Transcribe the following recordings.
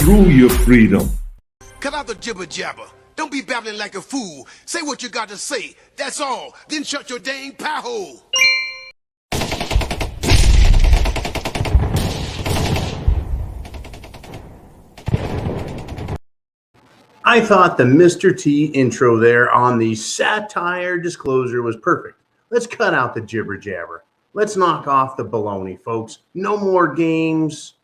through your freedom. Cut out the jibber jabber. Don't be babbling like a fool. Say what you got to say. That's all. Then shut your dang pie hole. I thought the Mr. T intro there on the satire disclosure was perfect. Let's cut out the jibber jabber. Let's knock off the baloney, folks. No more games,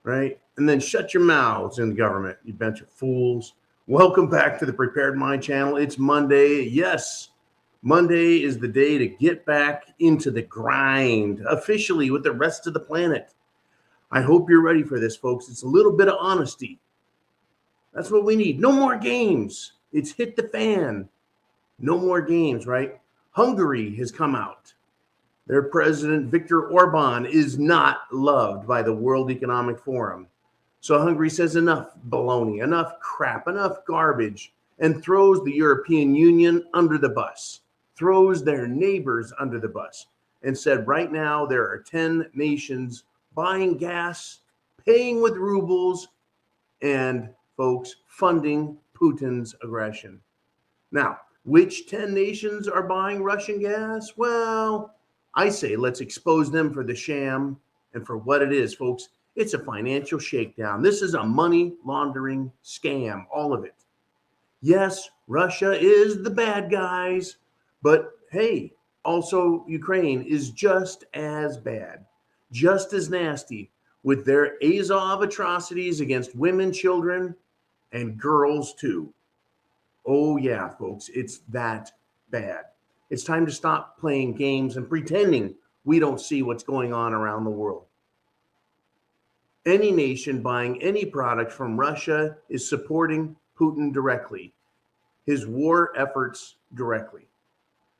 right? And then shut your mouths in the government, you bunch of fools. Welcome back to the Prepared Mind channel. It's Monday. Yes, Monday is the day to get back into the grind officially with the rest of the planet. I hope you're ready for this, folks. It's a little bit of honesty. That's what we need. No more games. It's hit the fan. No more games, right? Hungary has come out. Their president, Viktor Orban, is not loved by the World Economic Forum. So Hungary says enough baloney, enough crap, enough garbage, and throws the European Union under the bus, throws their neighbors under the bus, and said right now there are 10 nations buying gas, paying with rubles, and folks, funding Putin's aggression. Now, which 10 nations are buying Russian gas? Well, I say let's expose them for the sham and for what it is, folks. It's a financial shakedown. This is a money laundering scam, all of it. Yes, Russia is the bad guys, but hey, also Ukraine is just as bad, just as nasty with their Azov atrocities against women, children, and girls too. Oh yeah, folks, it's that bad. It's time to stop playing games and pretending we don't see what's going on around the world. Any nation buying any product from Russia is supporting Putin directly, his war efforts directly.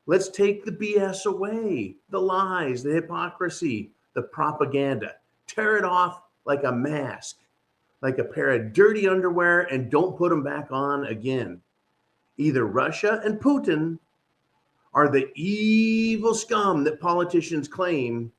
Let's take the BS away, the lies, the hypocrisy, the propaganda. Tear it off like a mask, like a pair of dirty underwear, and don't put them back on again. Either Russia and Putin are the evil scum that politicians claim,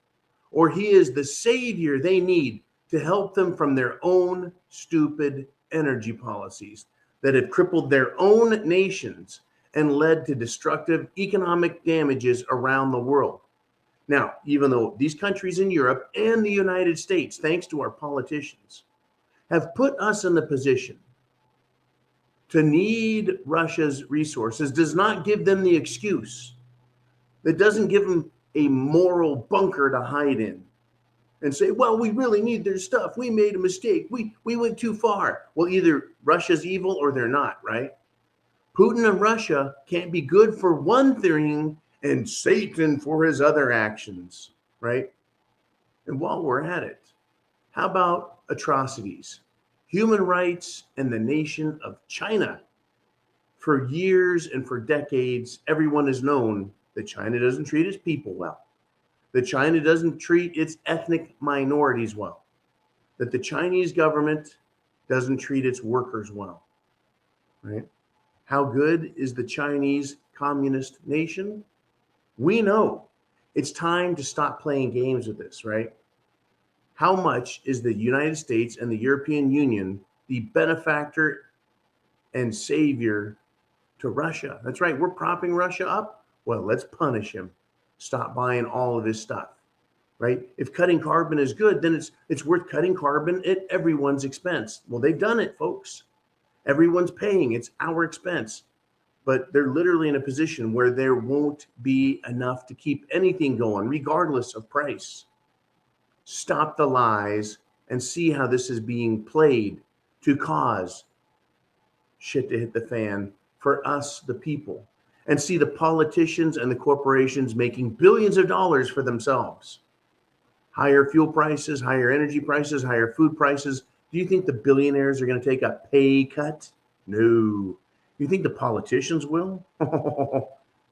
or he is the savior they need to help them from their own stupid energy policies that have crippled their own nations and led to destructive economic damages around the world. Now, even though these countries in Europe and the United States, thanks to our politicians, have put us in the position to need Russia's resources, does not give them the excuse. That doesn't give them a moral bunker to hide in and say, well, we really need their stuff. We made a mistake. We went too far. Well, either Russia's evil or they're not, right? Putin and Russia can't be good for one thing and Satan for his other actions, right? And while we're at it, how about atrocities? Human rights and the nation of China. For years and for decades, everyone has known that China doesn't treat its people well, that China doesn't treat its ethnic minorities well, that the Chinese government doesn't treat its workers well, right? How good is the Chinese communist nation? We know. It's time to stop playing games with this, right? How much is the United States and the European Union the benefactor and savior to Russia? That's right. We're propping Russia up. Well, let's punish him. Stop buying all of his stuff, right? If cutting carbon is good, then it's worth cutting carbon at everyone's expense. Well, they've done it, folks. Everyone's paying. It's our expense. But they're literally in a position where there won't be enough to keep anything going, regardless of price. Stop the lies and see how this is being played to cause shit to hit the fan for us, the people, and see the politicians and the corporations making billions of dollars for themselves. Higher fuel prices, higher energy prices, higher food prices. Do you think the billionaires are going to take a pay cut? No. You think the politicians will?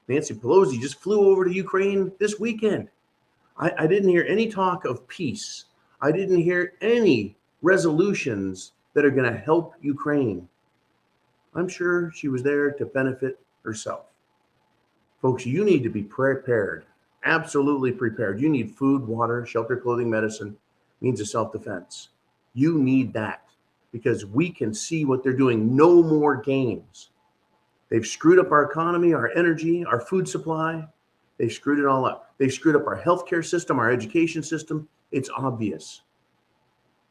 Nancy Pelosi just flew over to Ukraine this weekend. I didn't hear any talk of peace. I didn't hear any resolutions that are going to help Ukraine. I'm sure she was there to benefit herself. Folks, you need to be prepared, absolutely prepared. You need food, water, shelter, clothing, medicine, means of self-defense. You need that. because we can see what they're doing. No more games. They've screwed up our economy, our energy, our food supply. They've screwed it all up. They've screwed up our healthcare system, our education system. It's obvious.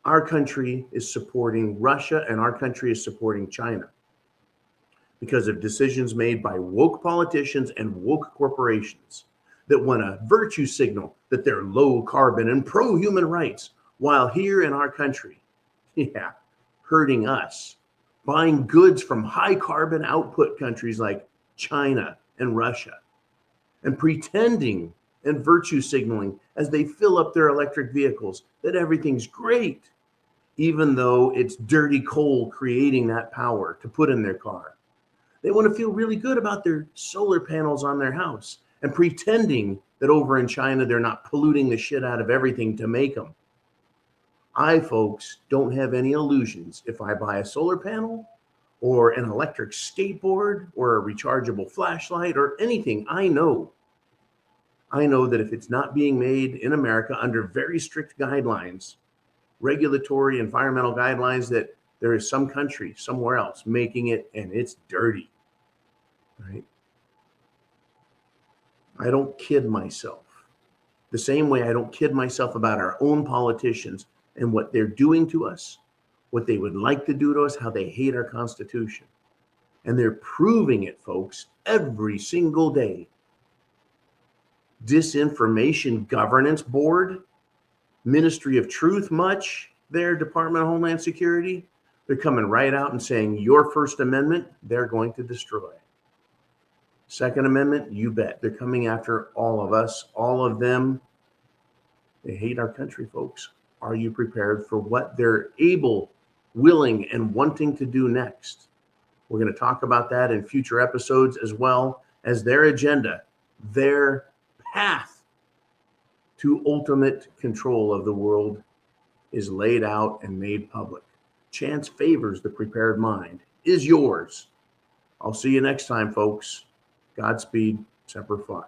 Our country is supporting Russia and our country is supporting China because of decisions made by woke politicians and woke corporations that want to virtue signal that they're low carbon and pro human rights, while here in our country, hurting us, buying goods from high carbon output countries like China and Russia, and pretending and virtue signaling as they fill up their electric vehicles that everything's great, even though it's dirty coal creating that power to put in their car. They want to feel really good about their solar panels on their house and pretending that over in China, they're not polluting the shit out of everything to make them. I, folks, don't have any illusions. If I buy a solar panel or an electric skateboard or a rechargeable flashlight or anything, I know that if it's not being made in America under very strict guidelines, regulatory, environmental guidelines, that there is some country somewhere else making it and it's dirty, right? I don't kid myself. The same way I don't kid myself about our own politicians and what they're doing to us, what they would like to do to us, how they hate our Constitution. And they're proving it, folks, every single day. Disinformation Governance Board, Ministry of Truth, much their Department of Homeland Security, they're coming right out and saying your First Amendment, they're going to destroy. Second Amendment, you bet. They're coming after all of us, all of them. They hate our country, folks. Are you prepared for what they're able, willing, and wanting to do next? We're going to talk about that in future episodes, as well as their agenda, their path to ultimate control of the world is laid out and made public. Chance favors the prepared mind. Is yours. I'll see you next time, folks. Godspeed. Semper Fi.